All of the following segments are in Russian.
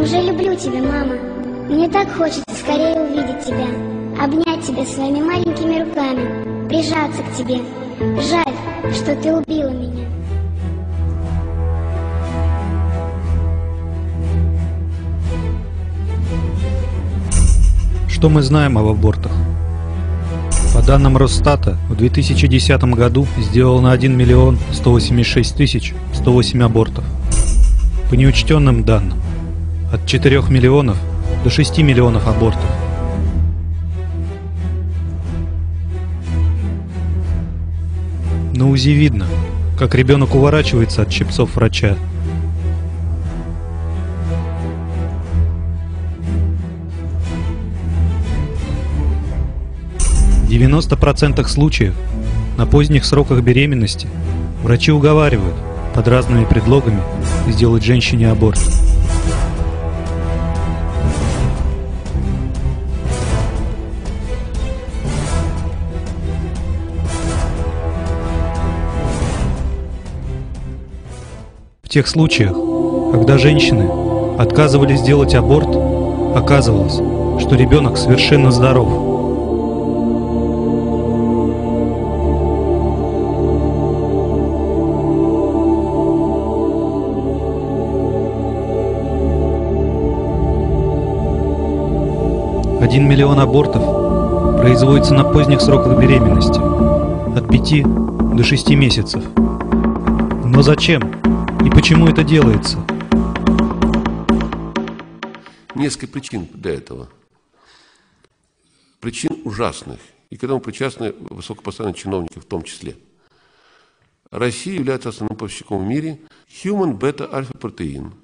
но уже люблю тебя, мама. Мне так хочется скорее увидеть тебя, обнять тебя своими маленькими руками, прижаться к тебе. Жаль, что ты убила меня. Что мы знаем об абортах? По данным Росстата, в 2010 году сделано 1 миллион 186 тысяч 108 абортов. По неучтенным данным, от 4 миллионов до 6 миллионов абортов. На УЗИ видно, как ребенок уворачивается от щипцов врача. В 90% случаев на поздних сроках беременности врачи уговаривают под разными предлогами сделать женщине аборт. В тех случаях, когда женщины отказывались делать аборт, оказывалось, что ребенок совершенно здоров. Один миллион абортов производится на поздних сроках беременности, от 5 до 6 месяцев. Но зачем и почему это делается? Несколько причин для этого. Причин ужасных, и к этому причастны высокопоставленные чиновники в том числе. Россия является основным поставщиком в мире human бета-альфа-протеин.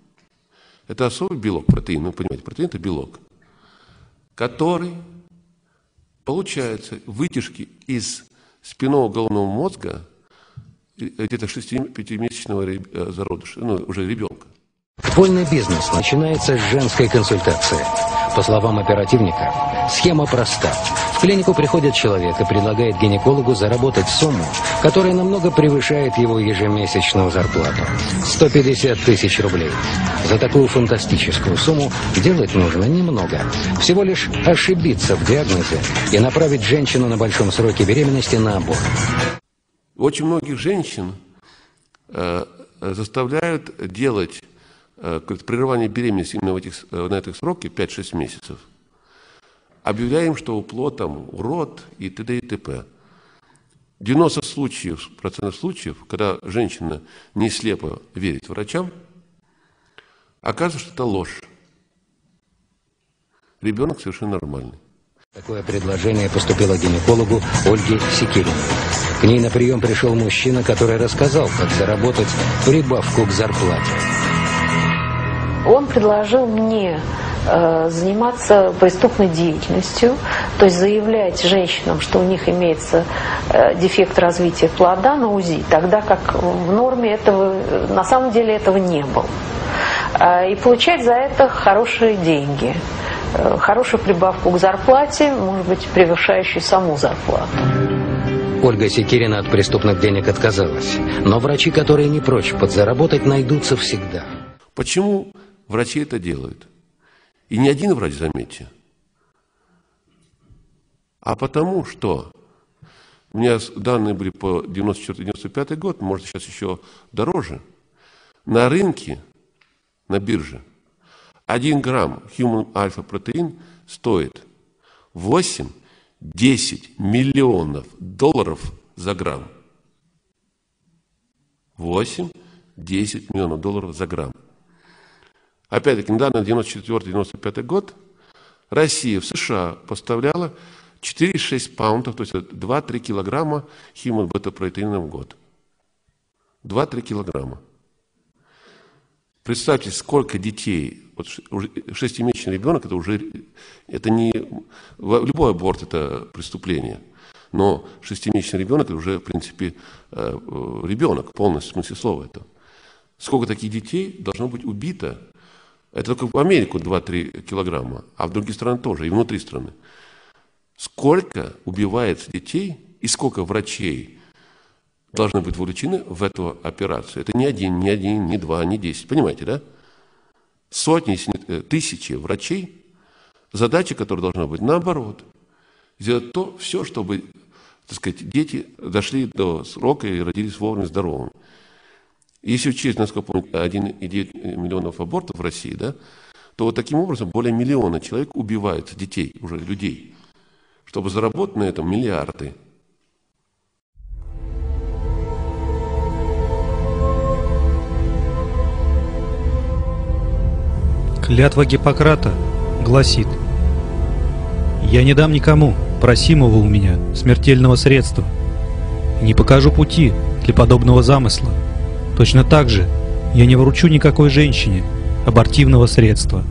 Это особый белок, протеин, вы понимаете, протеин – это белок, который получается в вытяжке из спинного головного мозга где-то 6-5-месячного зародыша, уже ребенка. Вольный бизнес начинается с женской консультации. По словам оперативника, схема проста. В клинику приходит человек и предлагает гинекологу заработать сумму, которая намного превышает его ежемесячную зарплату. 150 тысяч рублей. За такую фантастическую сумму делать нужно немного. Всего лишь ошибиться в диагнозе и направить женщину на большом сроке беременности на аборт. Очень многих женщин заставляют делать прерывание беременности именно на этих сроках 5-6 месяцев. Объявляем, что у плод там урод и т.д. и т.п. 90% случаев, когда женщина не слепо верит врачам, оказывается, что это ложь. Ребенок совершенно нормальный. Такое предложение поступило гинекологу Ольге Секириной. К ней на прием пришел мужчина, который рассказал, как заработать прибавку к зарплате. Он предложил мне заниматься преступной деятельностью, то есть заявлять женщинам, что у них имеется дефект развития плода на УЗИ, тогда как в норме этого, на самом деле этого не было. И получать за это хорошие деньги, хорошую прибавку к зарплате, может быть, превышающую саму зарплату. Ольга Секирина от преступных денег отказалась, но врачи, которые не прочь подзаработать, найдутся всегда. Почему врачи это делают? И не один врач, заметьте. А потому что у меня данные были по 94-95 год, может, сейчас еще дороже. На рынке, на бирже, 1 грамм human альфа-протеин стоит 8-10 миллионов долларов за грамм. 8-10 миллионов долларов за грамм. Опять-таки, недавно, 94-95 год, Россия в США поставляла 4,6 паунтов, то есть 2-3 килограмма human бета-протеина в год. 2-3 килограмма. Представьте, сколько детей, вот 6-месячный ребенок, это не, любой аборт это преступление, но 6-месячный ребенок это уже, в принципе, ребенок, полностью в смысле слова это. Сколько таких детей должно быть убито? Это только в Америку 2-3 килограмма, а в другие страны тоже, и внутри страны. Сколько убивается детей и сколько врачей должны быть вовлечены в эту операцию? Это не один, не 2, не 10, понимаете, да? сотни, если не тысячи врачей, задача, которая должна быть наоборот, сделать все, чтобы, так сказать, дети дошли до срока и родились вовремя здоровыми. Если учесть, насколько помню, 1,9 миллионов абортов в России, да, то вот таким образом более миллиона человек убивается, детей, уже людей, чтобы заработать на этом миллиарды. Клятва Гиппократа гласит: «Я не дам никому, просимого у меня, смертельного средства, и не покажу пути для подобного замысла. Точно так же я не вручу никакой женщине абортивного средства».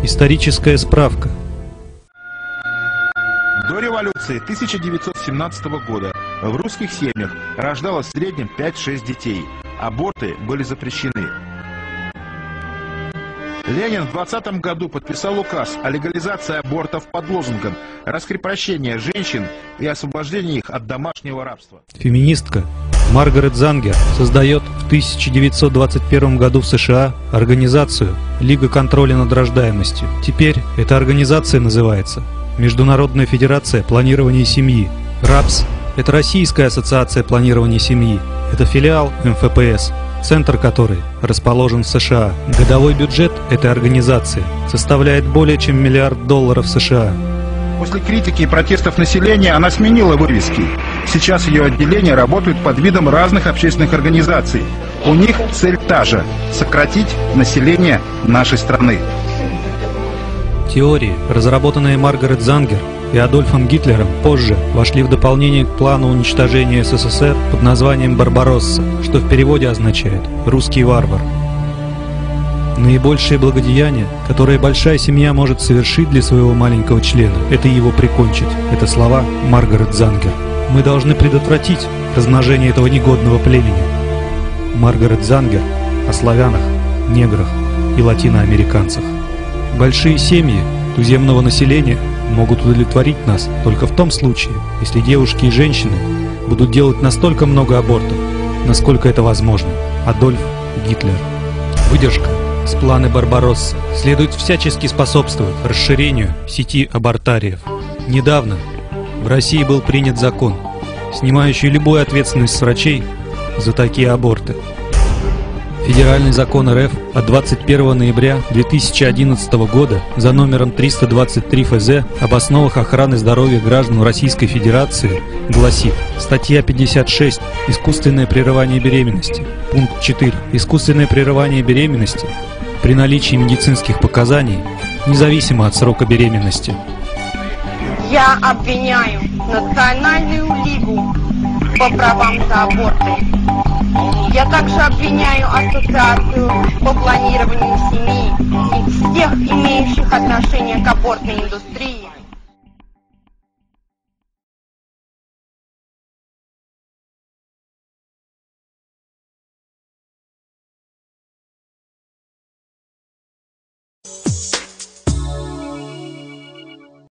Историческая справка. До революции 1917 года в русских семьях рождалось в среднем 5-6 детей. Аборты были запрещены. Ленин в 20 году подписал указ о легализации абортов под лозунгом раскрепощения женщин и освобождения их от домашнего рабства. Феминистка Маргарет Зангер создает в 1921 году в США организацию «Лига контроля над рождаемостью». Теперь эта организация называется Международная федерация планирования семьи. РАПС – это Российская ассоциация планирования семьи. Это филиал МФПС, центр которой расположен в США. Годовой бюджет этой организации составляет более чем $1 миллиард США. После критики и протестов населения она сменила вывески. Сейчас ее отделения работают под видом разных общественных организаций. У них цель та же – сократить население нашей страны. Теории, разработанные Маргарет Зангер и Адольфом Гитлером, позже вошли в дополнение к плану уничтожения СССР под названием «Барбаросса», что в переводе означает «русский варвар». Наибольшее благодеяние, которое большая семья может совершить для своего маленького члена, это его прикончить. Это слова Маргарет Зангер. Мы должны предотвратить размножение этого негодного племени. Маргарет Зангер о славянах, неграх и латиноамериканцах. Большие семьи туземного населения могут удовлетворить нас только в том случае, если девушки и женщины будут делать настолько много абортов, насколько это возможно. Адольф Гитлер. Выдержка с плана Барбаросса следует всячески способствовать расширению сети абортариев. Недавно в России был принят закон, снимающий любую ответственность с врачей за такие аборты. Федеральный закон РФ от 21 ноября 2011 года за номером 323 ФЗ об основах охраны здоровья граждан Российской Федерации гласит: статья 56 «Искусственное прерывание беременности». Пункт 4. Искусственное прерывание беременности при наличии медицинских показаний, независимо от срока беременности. Я обвиняю Национальную лигу по правам за аборты. Я также обвиняю Ассоциацию по планированию семьи и всех имеющих отношение к абортной индустрии